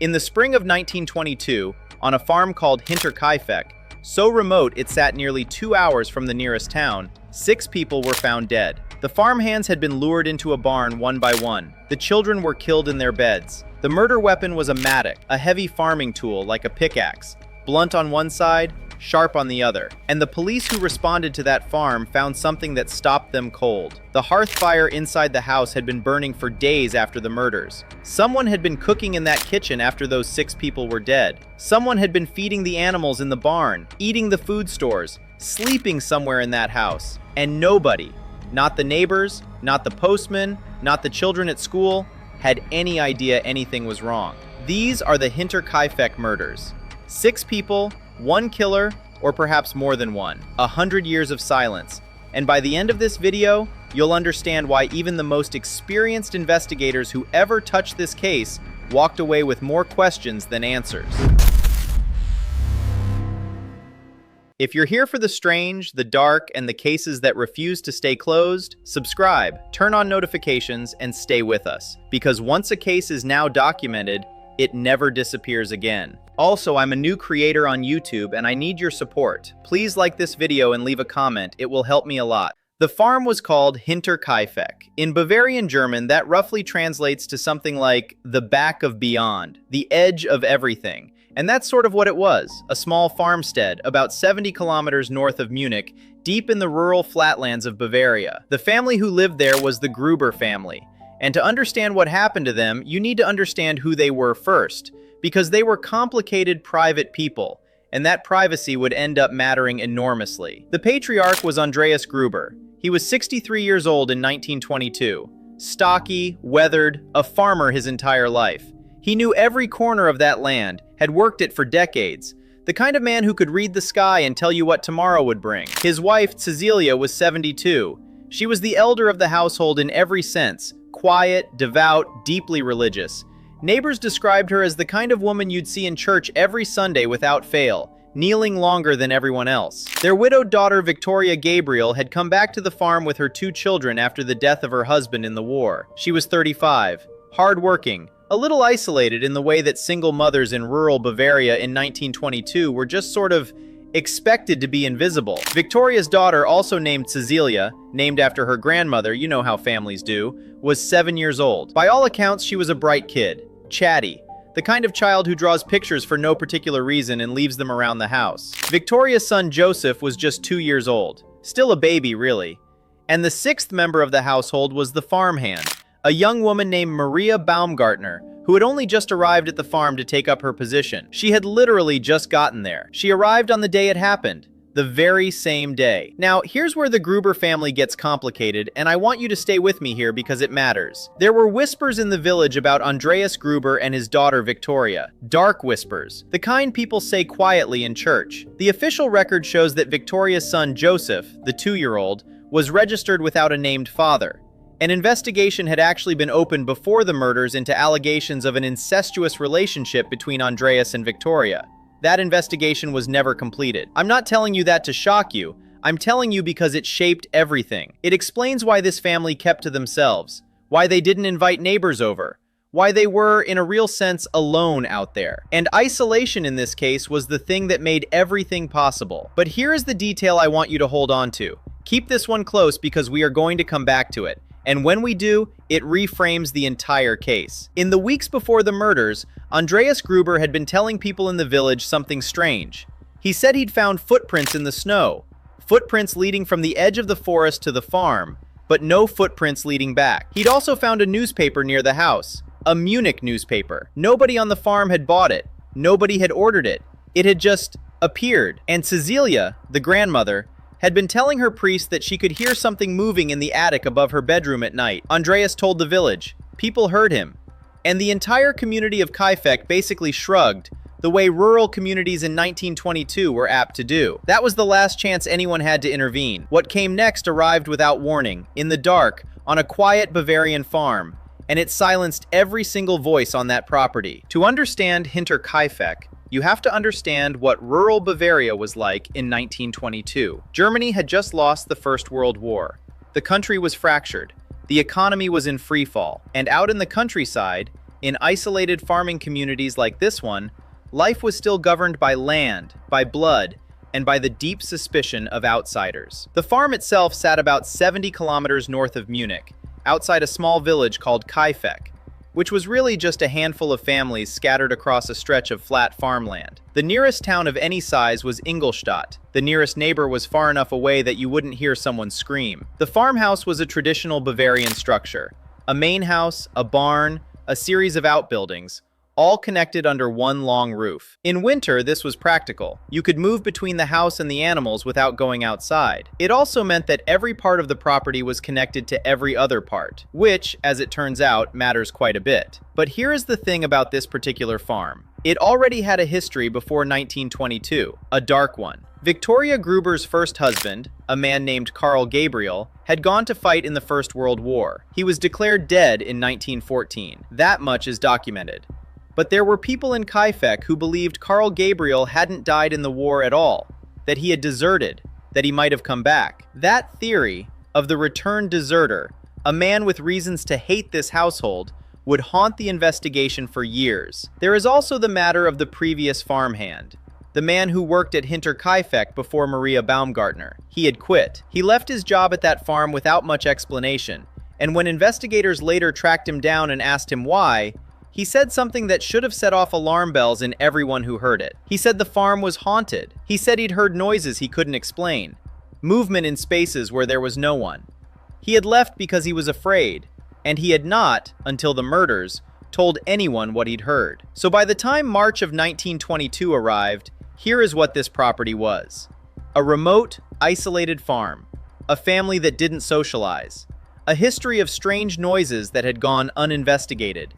In the spring of 1922, on a farm called Hinterkaifeck, so remote it sat nearly 2 hours from the nearest town, 6 people were found dead. The farmhands had been lured into a barn one by one. The children were killed in their beds. The murder weapon was a mattock, a heavy farming tool like a pickaxe, blunt on one side, sharp on the other. And the police who responded to that farm found something that stopped them cold. The hearth fire inside the house had been burning for days after the murders. Someone had been cooking in that kitchen after those 6 people were dead. Someone had been feeding the animals in the barn, eating the food stores, sleeping somewhere in that house. And nobody, not the neighbors, not the postman, not the children at school, had any idea anything was wrong. These are the Hinterkaifeck murders. 6 people, 1 killer, or perhaps more than one. 100 years of silence. And by the end of this video, you'll understand why even the most experienced investigators who ever touched this case walked away with more questions than answers. If you're here for the strange, the dark, and the cases that refuse to stay closed, subscribe, turn on notifications, and stay with us. Because once a case is now documented, it never disappears again. Also, I'm a new creator on YouTube and I need your support. Please like this video and leave a comment, it will help me a lot. The farm was called Hinterkaifeck. In Bavarian German, that roughly translates to something like the back of beyond, the edge of everything. And that's sort of what it was, a small farmstead about 70 kilometers north of Munich, deep in the rural flatlands of Bavaria. The family who lived there was the Gruber family. And to understand what happened to them, you need to understand who they were first, because they were complicated private people, and that privacy would end up mattering enormously. The patriarch was Andreas Gruber. He was 63 years old in 1922. Stocky, weathered, a farmer his entire life. He knew every corner of that land, had worked it for decades. The kind of man who could read the sky and tell you what tomorrow would bring. His wife, Cecilia, was 72. She was the elder of the household in every sense. Quiet, devout, deeply religious. Neighbors described her as the kind of woman you'd see in church every Sunday without fail, kneeling longer than everyone else. Their widowed daughter, Victoria Gabriel, had come back to the farm with her 2 children after the death of her husband in the war. She was 35, hardworking, a little isolated in the way that single mothers in rural Bavaria in 1922 were just sort of expected to be invisible. Victoria's daughter, also named Cecilia, named after her grandmother, you know how families do, was 7 years old. By all accounts, she was a bright kid, chatty, the kind of child who draws pictures for no particular reason and leaves them around the house. Victoria's son Joseph was just 2 years old, still a baby really. And the 6th member of the household was the farmhand, a young woman named Maria Baumgartner, who had only just arrived at the farm to take up her position. She had literally just gotten there. She arrived on the day it happened, the very same day. Now, here's where the Gruber family gets complicated, and I want you to stay with me here because it matters. There were whispers in the village about Andreas Gruber and his daughter Victoria. Dark whispers, the kind people say quietly in church. The official record shows that Victoria's son Joseph, the 2-year-old, was registered without a named father. An investigation had actually been opened before the murders into allegations of an incestuous relationship between Andreas and Victoria. That investigation was never completed. I'm not telling you that to shock you. I'm telling you because it shaped everything. It explains why this family kept to themselves, why they didn't invite neighbors over, why they were, in a real sense, alone out there. And isolation in this case was the thing that made everything possible. But here is the detail I want you to hold on to. Keep this one close because we are going to come back to it. And when we do, it reframes the entire case. In the weeks before the murders, Andreas Gruber had been telling people in the village something strange. He said he'd found footprints in the snow, footprints leading from the edge of the forest to the farm, but no footprints leading back. He'd also found a newspaper near the house, a Munich newspaper. Nobody on the farm had bought it. Nobody had ordered it. It had just appeared. And Cecilia, the grandmother, had been telling her priest that she could hear something moving in the attic above her bedroom at night. Andreas told the village. People heard him. And the entire community of Kaifeck basically shrugged, the way rural communities in 1922 were apt to do. That was the last chance anyone had to intervene. What came next arrived without warning, in the dark, on a quiet Bavarian farm, and it silenced every single voice on that property. To understand Hinterkaifeck, you have to understand what rural Bavaria was like in 1922. Germany had just lost the First World War. The country was fractured. The economy was in freefall. And out in the countryside, In isolated farming communities like this one, life was still governed by land, by blood, and by the deep suspicion of outsiders. The farm itself sat about 70 kilometers north of Munich, outside a small village called Kaifeck, which was really just a handful of families scattered across a stretch of flat farmland. The nearest town of any size was Ingolstadt. The nearest neighbor was far enough away that you wouldn't hear someone scream. The farmhouse was a traditional Bavarian structure. A main house, a barn, a series of outbuildings, all connected under one long roof. In winter, this was practical. You could move between the house and the animals without going outside. It also meant that every part of the property was connected to every other part, which, as it turns out, matters quite a bit. But here is the thing about this particular farm. It already had a history before 1922, a dark one. Victoria Gruber's first husband, a man named Karl Gabriel, had gone to fight in the First World War. He was declared dead in 1914. That much is documented. But there were people in Kaifeck who believed Karl Gabriel hadn't died in the war at all, that he had deserted, that he might have come back. That theory of the returned deserter, a man with reasons to hate this household, would haunt the investigation for years. There is also the matter of the previous farmhand, the man who worked at Hinterkaifeck before Maria Baumgartner. He had quit. He left his job at that farm without much explanation, and when investigators later tracked him down and asked him why, he said something that should have set off alarm bells in everyone who heard it. He said the farm was haunted. He said he'd heard noises he couldn't explain, movement in spaces where there was no one. He had left because he was afraid, and he had not, until the murders, told anyone what he'd heard. So by the time March of 1922 arrived, here is what this property was. A remote, isolated farm, a family that didn't socialize, a history of strange noises that had gone uninvestigated,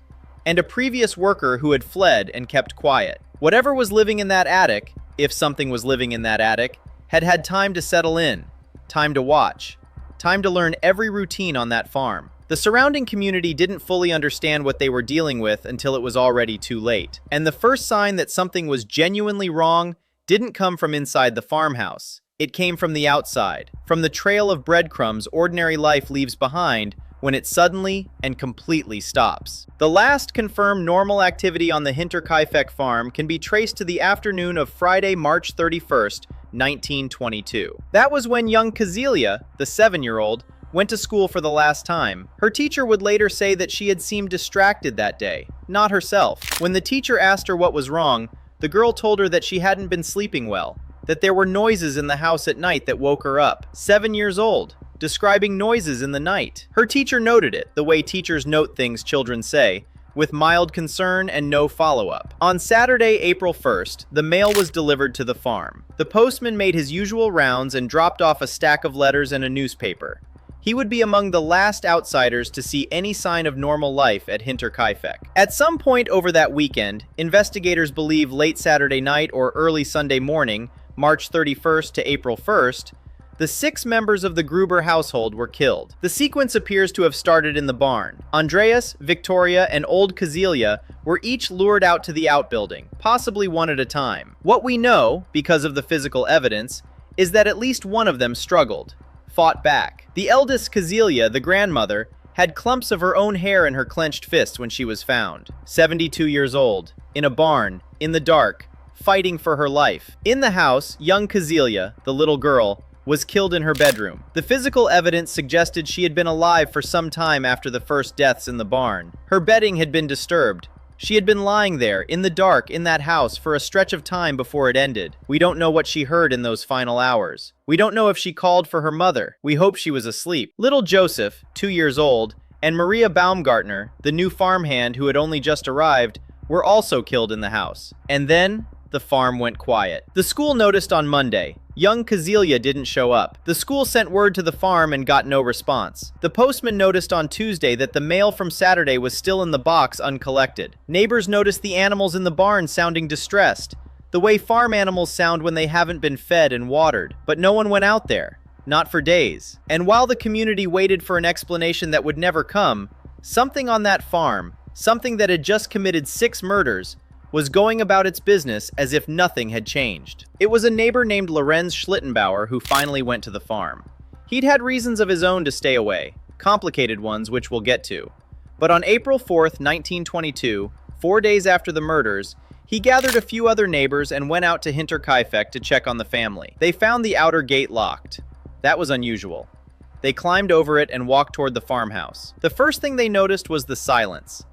and a previous worker who had fled and kept quiet. Whatever was living in that attic, if something was living in that attic, had had time to settle in, time to watch, time to learn every routine on that farm. The surrounding community didn't fully understand what they were dealing with until it was already too late. And the first sign that something was genuinely wrong didn't come from inside the farmhouse. It came from the outside, from the trail of breadcrumbs ordinary life leaves behind when it suddenly and completely stops. The last confirmed normal activity on the Hinterkaifeck farm can be traced to the afternoon of Friday, March 31st, 1922. That was when young Kazelia, the 7-year-old, went to school for the last time. Her teacher would later say that she had seemed distracted that day, not herself. When the teacher asked her what was wrong, the girl told her that she hadn't been sleeping well, that there were noises in the house at night that woke her up. 7 years old, describing noises in the night. Her teacher noted it, the way teachers note things children say, with mild concern and no follow-up. On Saturday, April 1st, the mail was delivered to the farm. The postman made his usual rounds and dropped off a stack of letters and a newspaper. He would be among the last outsiders to see any sign of normal life at Hinterkaifeck. At some point over that weekend, investigators believe late Saturday night or early Sunday morning, March 31st to April 1st, the 6 members of the Gruber household were killed. The sequence appears to have started in the barn. Andreas, Victoria, and old Kazelia were each lured out to the outbuilding, possibly one at a time. What we know, because of the physical evidence, is that at least one of them struggled, fought back. The eldest, Kazelia, the grandmother, had clumps of her own hair in her clenched fists when she was found. 72 years old, in a barn, in the dark, fighting for her life. In the house, young Kazelia, the little girl, was killed in her bedroom. The physical evidence suggested she had been alive for some time after the first deaths in the barn. Her bedding had been disturbed. She had been lying there, in the dark, in that house, for a stretch of time before it ended. We don't know what she heard in those final hours. We don't know if she called for her mother. We hope she was asleep. Little Joseph, 2 years old, and Maria Baumgartner, the new farmhand who had only just arrived, were also killed in the house. And then, the farm went quiet. The school noticed on Monday. Young Kazelia didn't show up. The school sent word to the farm and got no response. The postman noticed on Tuesday that the mail from Saturday was still in the box uncollected. Neighbors noticed the animals in the barn sounding distressed, the way farm animals sound when they haven't been fed and watered. But no one went out there, not for days. And while the community waited for an explanation that would never come, something on that farm, something that had just committed 6 murders, was going about its business as if nothing had changed. It was a neighbor named Lorenz Schlittenbauer who finally went to the farm. He'd had reasons of his own to stay away, complicated ones which we'll get to. But on April 4th, 1922, 4 days after the murders, he gathered a few other neighbors and went out to Hinterkaifeck to check on the family. They found the outer gate locked. That was unusual. They climbed over it and walked toward the farmhouse. The first thing they noticed was the silence.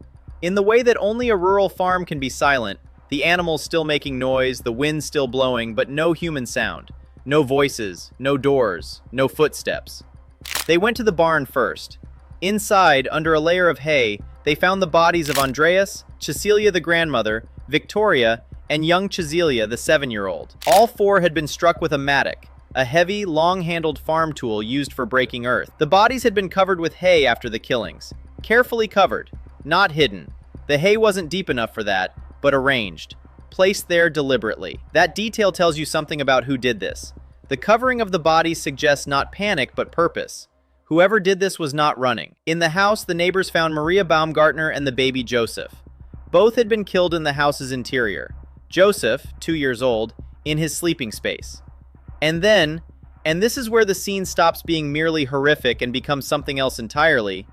In the way that only a rural farm can be silent, the animals still making noise, the wind still blowing, but no human sound. No voices, no doors, no footsteps. They went to the barn first. Inside, under a layer of hay, they found the bodies of Andreas, Cecilia the grandmother, Victoria, and young Cecilia the 7-year-old. All four had been struck with a mattock, a heavy, long-handled farm tool used for breaking earth. The bodies had been covered with hay after the killings. Carefully covered, not hidden. The hay wasn't deep enough for that, but arranged, placed there deliberately. That detail tells you something about who did this. The covering of the bodies suggests not panic, but purpose. Whoever did this was not running. In the house, the neighbors found Maria Baumgartner and the baby Joseph. Both had been killed in the house's interior. Joseph, 2 years old, in his sleeping space. And then, and this is where the scene stops being merely horrific and becomes something else entirely,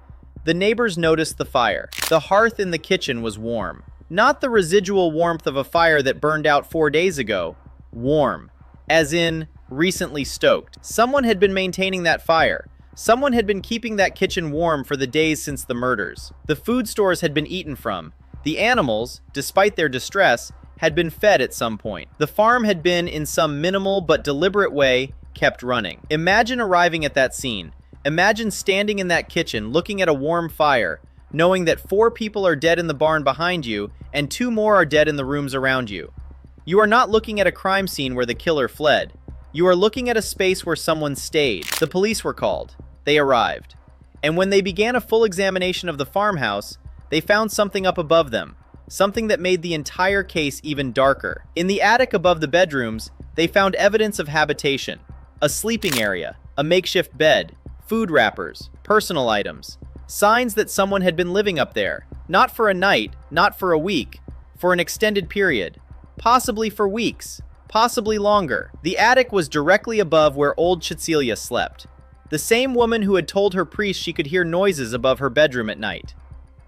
the neighbors noticed the fire. The hearth in the kitchen was warm. Not the residual warmth of a fire that burned out 4 days ago. Warm. As in, recently stoked. Someone had been maintaining that fire. Someone had been keeping that kitchen warm for the days since the murders. The food stores had been eaten from. The animals, despite their distress, had been fed at some point. The farm had been, in some minimal but deliberate way, kept running. Imagine arriving at that scene. Imagine standing in that kitchen, looking at a warm fire, knowing that 4 people are dead in the barn behind you, and 2 more are dead in the rooms around you. You are not looking at a crime scene where the killer fled. You are looking at a space where someone stayed. The police were called. They arrived. And when they began a full examination of the farmhouse, they found something up above them, something that made the entire case even darker. In the attic above the bedrooms, they found evidence of habitation, a sleeping area, a makeshift bed, food wrappers, personal items, signs that someone had been living up there, not for a night, not for a week, for an extended period, possibly for weeks, possibly longer. The attic was directly above where old Cecilia slept. The same woman who had told her priest she could hear noises above her bedroom at night.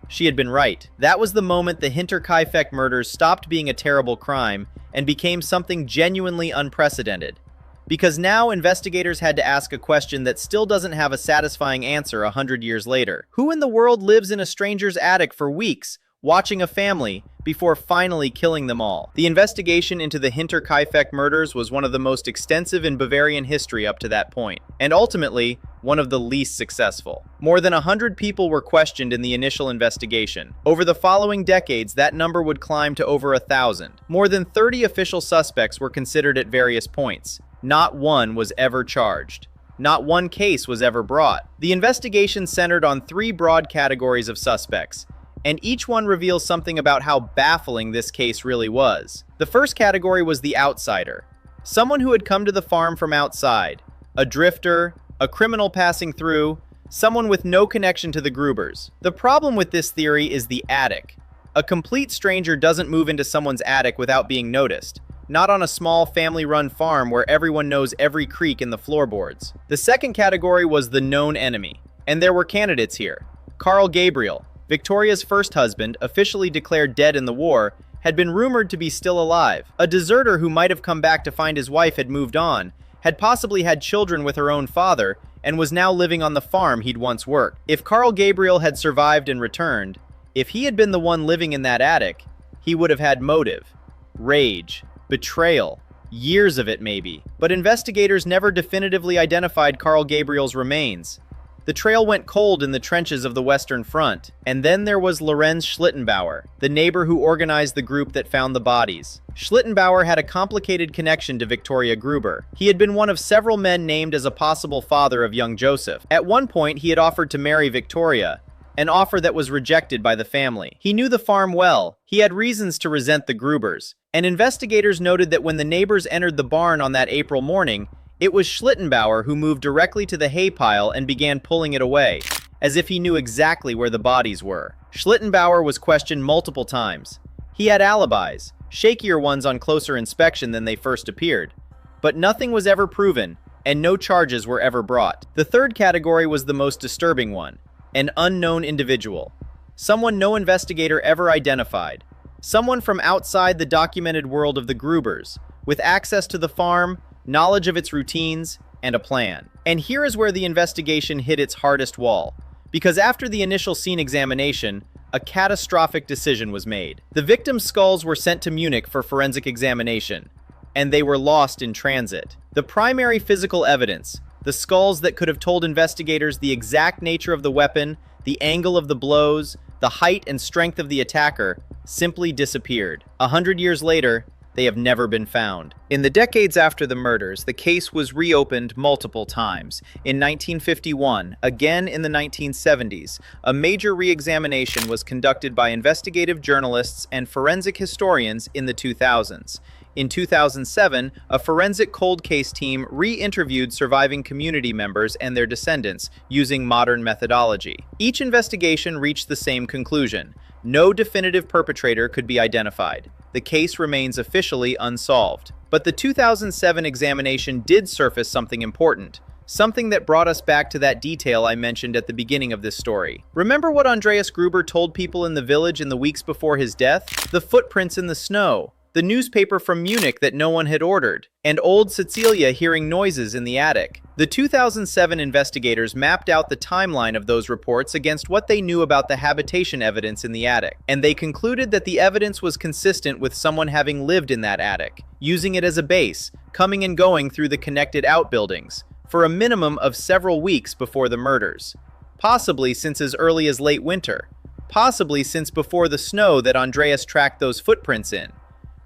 She had been right. That was the moment the Hinterkaifeck murders stopped being a terrible crime and became something genuinely unprecedented. Because now investigators had to ask a question that still doesn't have a satisfying answer 100 years later. Who in the world lives in a stranger's attic for weeks, watching a family, before finally killing them all? The investigation into the Hinterkaifeck murders was one of the most extensive in Bavarian history up to that point, and ultimately, one of the least successful. More than 100 people were questioned in the initial investigation. Over the following decades, that number would climb to over 1,000. More than 30 official suspects were considered at various points. Not one was ever charged. Not one case was ever brought. The investigation centered on 3 broad categories of suspects, and each one reveals something about how baffling this case really was. The first category was the outsider, someone who had come to the farm from outside, a drifter, a criminal passing through, someone with no connection to the Grubers. The problem with this theory is the attic. A complete stranger doesn't move into someone's attic without being noticed. Not on a small family-run farm where everyone knows every creak in the floorboards. The second category was the known enemy, and there were candidates here. Carl Gabriel, Victoria's first husband, officially declared dead in the war, had been rumored to be still alive. A deserter who might have come back to find his wife had moved on, had possibly had children with her own father, and was now living on the farm he'd once worked. If Carl Gabriel had survived and returned, if he had been the one living in that attic, he would have had motive, rage, betrayal, years of it maybe. But investigators never definitively identified Carl Gabriel's remains. The trail went cold in the trenches of the Western Front. And then there was Lorenz Schlittenbauer, the neighbor who organized the group that found the bodies. Schlittenbauer had a complicated connection to Victoria Gruber. He had been one of several men named as a possible father of young Joseph. At one point, he had offered to marry Victoria, an offer that was rejected by the family. He knew the farm well. He had reasons to resent the Grubers. And investigators noted that when the neighbors entered the barn on that April morning, it was Schlittenbauer who moved directly to the hay pile and began pulling it away, as if he knew exactly where the bodies were. Schlittenbauer was questioned multiple times. He had alibis, shakier ones on closer inspection than they first appeared. But nothing was ever proven, and no charges were ever brought. The third category was the most disturbing one, an unknown individual. Someone no investigator ever identified. Someone from outside the documented world of the Grubers, with access to the farm, knowledge of its routines, and a plan. And here is where the investigation hit its hardest wall. Because after the initial scene examination, a catastrophic decision was made. The victims' skulls were sent to Munich for forensic examination, and they were lost in transit. The primary physical evidence, the skulls that could have told investigators the exact nature of the weapon, the angle of the blows, the height and strength of the attacker, simply disappeared. 100 years later, they have never been found. In the decades after the murders, the case was reopened multiple times. In 1951, again in the 1970s, a major re-examination was conducted by investigative journalists and forensic historians in the 2000s. In 2007, a forensic cold case team re-interviewed surviving community members and their descendants using modern methodology. Each investigation reached the same conclusion. No definitive perpetrator could be identified. The case remains officially unsolved. But the 2007 examination did surface something important. Something that brought us back to that detail I mentioned at the beginning of this story. Remember what Andreas Gruber told people in the village in the weeks before his death? The footprints in the snow. The newspaper from Munich that no one had ordered, and old Cecilia hearing noises in the attic. The 2007 investigators mapped out the timeline of those reports against what they knew about the habitation evidence in the attic, and they concluded that the evidence was consistent with someone having lived in that attic, using it as a base, coming and going through the connected outbuildings, for a minimum of several weeks before the murders. Possibly since as early as late winter. Possibly since before the snow that Andreas tracked those footprints in.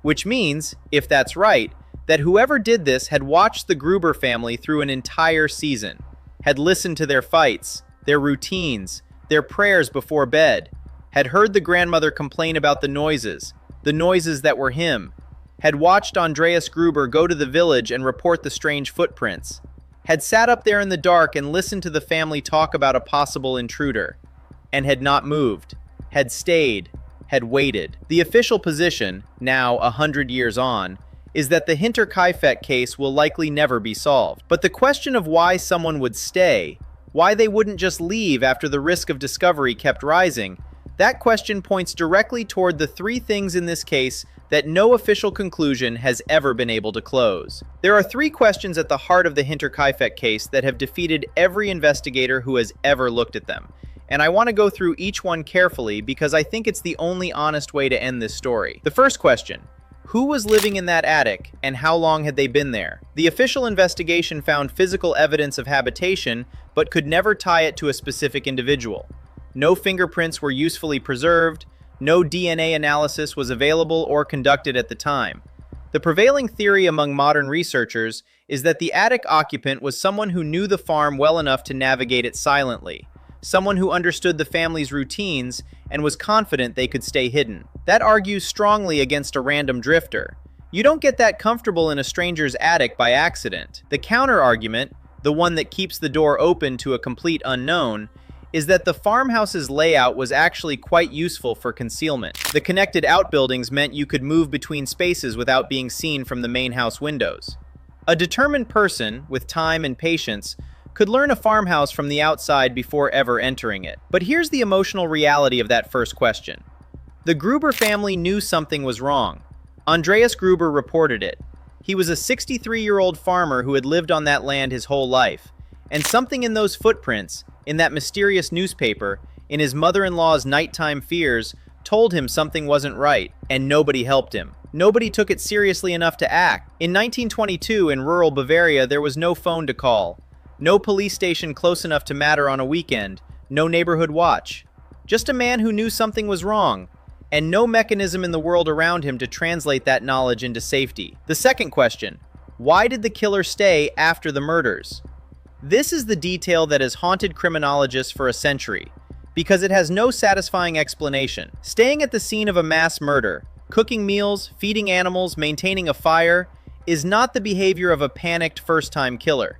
Which means, if that's right, that whoever did this had watched the Gruber family through an entire season, had listened to their fights, their routines, their prayers before bed, had heard the grandmother complain about the noises that were him, had watched Andreas Gruber go to the village and report the strange footprints, had sat up there in the dark and listened to the family talk about a possible intruder, and had not moved, had stayed, had waited. The official position, now 100 years on, is that the Hinterkaifeck case will likely never be solved. But the question of why someone would stay, why they wouldn't just leave after the risk of discovery kept rising, that question points directly toward the three things in this case that no official conclusion has ever been able to close. There are three questions at the heart of the Hinterkaifeck case that have defeated every investigator who has ever looked at them. And I want to go through each one carefully because I think it's the only honest way to end this story. The first question: who was living in that attic and how long had they been there? The official investigation found physical evidence of habitation, but could never tie it to a specific individual. No fingerprints were usefully preserved, no DNA analysis was available or conducted at the time. The prevailing theory among modern researchers is that the attic occupant was someone who knew the farm well enough to navigate it silently. Someone who understood the family's routines and was confident they could stay hidden. That argues strongly against a random drifter. You don't get that comfortable in a stranger's attic by accident. The counter-argument, the one that keeps the door open to a complete unknown, is that the farmhouse's layout was actually quite useful for concealment. The connected outbuildings meant you could move between spaces without being seen from the main house windows. A determined person, with time and patience, could learn a farmhouse from the outside before ever entering it. But here's the emotional reality of that first question. The Gruber family knew something was wrong. Andreas Gruber reported it. He was a 63-year-old farmer who had lived on that land his whole life. And something in those footprints, in that mysterious newspaper, in his mother-in-law's nighttime fears, told him something wasn't right, and nobody helped him. Nobody took it seriously enough to act. In 1922, in rural Bavaria, there was no phone to call. No police station close enough to matter on a weekend, no neighborhood watch. Just a man who knew something was wrong, and no mechanism in the world around him to translate that knowledge into safety. The second question: why did the killer stay after the murders? This is the detail that has haunted criminologists for a century, because it has no satisfying explanation. Staying at the scene of a mass murder, cooking meals, feeding animals, maintaining a fire, is not the behavior of a panicked first-time killer.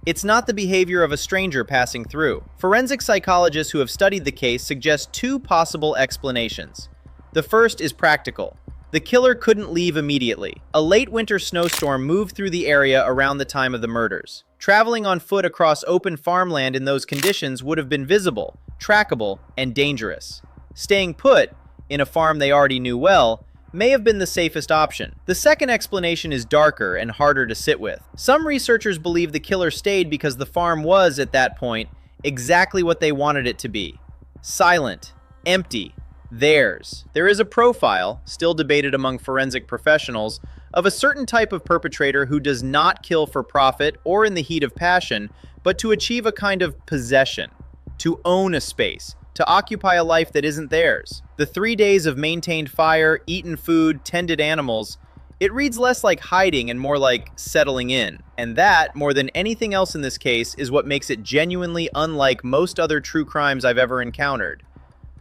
It's not the behavior of a stranger passing through. Forensic psychologists who have studied the case suggest two possible explanations. The first is practical. The killer couldn't leave immediately. A late winter snowstorm moved through the area around the time of the murders. Traveling on foot across open farmland in those conditions would have been visible, trackable, and dangerous. staying put, in a farm they already knew well, may have been the safest option. The second explanation is darker and harder to sit with. Some researchers believe the killer stayed because the farm was, at that point, exactly what they wanted it to be. Silent, empty, theirs. There is a profile, still debated among forensic professionals, of a certain type of perpetrator who does not kill for profit or in the heat of passion, but to achieve a kind of possession, to own a space, to occupy a life that isn't theirs. The 3 days of maintained fire, eaten food, tended animals, it reads less like hiding and more like settling in. And that, more than anything else in this case, is what makes it genuinely unlike most other true crimes I've ever encountered.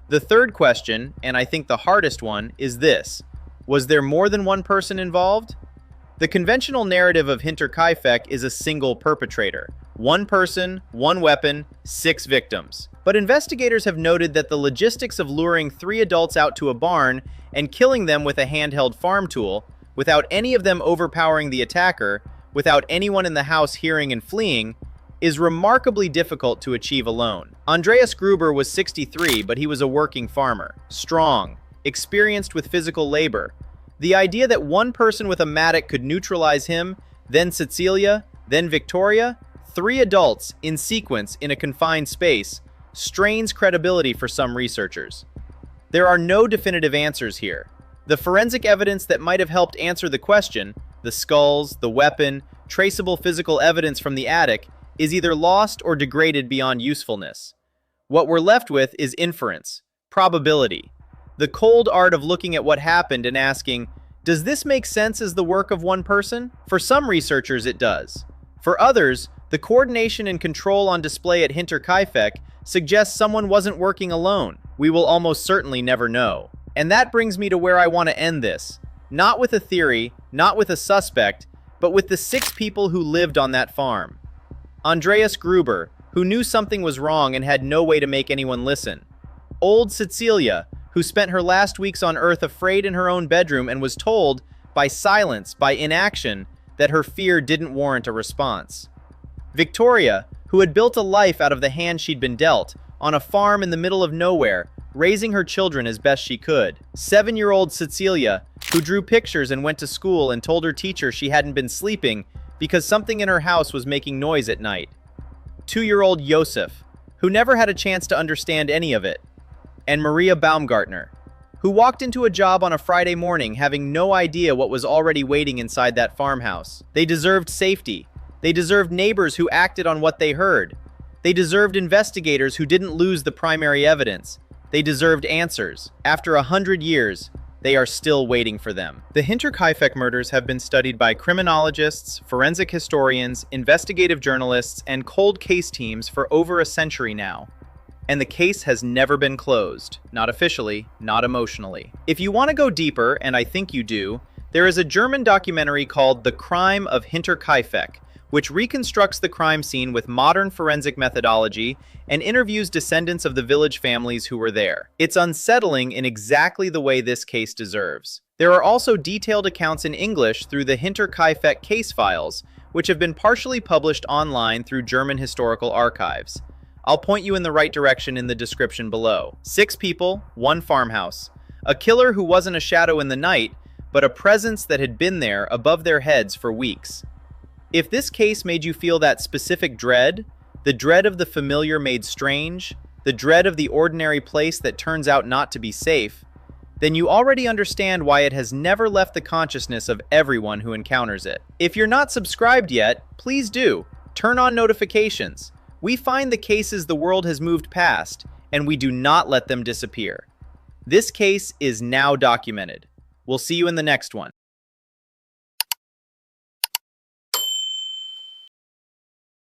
The third question, and I think the hardest one, is this. Was there more than one person involved? The conventional narrative of Hinterkaifeck is a single perpetrator. One person, one weapon, 6 victims. But investigators have noted that the logistics of luring 3 adults out to a barn and killing them with a handheld farm tool, without any of them overpowering the attacker, without anyone in the house hearing and fleeing, is remarkably difficult to achieve alone. Andreas Gruber was 63, but he was a working farmer, strong, experienced with physical labor. The idea that one person with a mattock could neutralize him, then Cecilia, then Victoria, 3 adults in sequence in a confined space, strains credibility for some researchers. There are no definitive answers here. The forensic evidence that might have helped answer the question, the skulls, the weapon, traceable physical evidence from the attic, is either lost or degraded beyond usefulness. What we're left with is inference, probability, the cold art of looking at what happened and asking, does this make sense as the work of one person? For some researchers, it does. For others, the coordination and control on display at Hinterkaifeck suggests someone wasn't working alone. We will almost certainly never know. And that brings me to where I want to end this. Not with a theory, not with a suspect, but with the 6 people who lived on that farm. Andreas Gruber, who knew something was wrong and had no way to make anyone listen. Old Cecilia, who spent her last weeks on Earth afraid in her own bedroom and was told, by silence, by inaction, that her fear didn't warrant a response. Victoria, who had built a life out of the hand she'd been dealt, on a farm in the middle of nowhere, raising her children as best she could. 7-year-old Cecilia, who drew pictures and went to school and told her teacher she hadn't been sleeping because something in her house was making noise at night. 2-year-old Josef, who never had a chance to understand any of it. And Maria Baumgartner, who walked into a job on a Friday morning having no idea what was already waiting inside that farmhouse. They deserved safety. They deserved neighbors who acted on what they heard. They deserved investigators who didn't lose the primary evidence. They deserved answers. After 100 years, they are still waiting for them. The Hinterkaifeck murders have been studied by criminologists, forensic historians, investigative journalists, and cold case teams for over a century now. And the case has never been closed. Not officially, not emotionally. If you want to go deeper, and I think you do, there is a German documentary called The Crime of Hinterkaifeck, which reconstructs the crime scene with modern forensic methodology and interviews descendants of the village families who were there. It's unsettling in exactly the way this case deserves. There are also detailed accounts in English through the Hinterkaifeck case files, which have been partially published online through German historical archives. I'll point you in the right direction in the description below. 6 people, 1 farmhouse. A killer who wasn't a shadow in the night, but a presence that had been there above their heads for weeks. If this case made you feel that specific dread, the dread of the familiar made strange, the dread of the ordinary place that turns out not to be safe, then you already understand why it has never left the consciousness of everyone who encounters it. If you're not subscribed yet, please do. Turn on notifications. We find the cases the world has moved past, and we do not let them disappear. This case is now documented. We'll see you in the next one.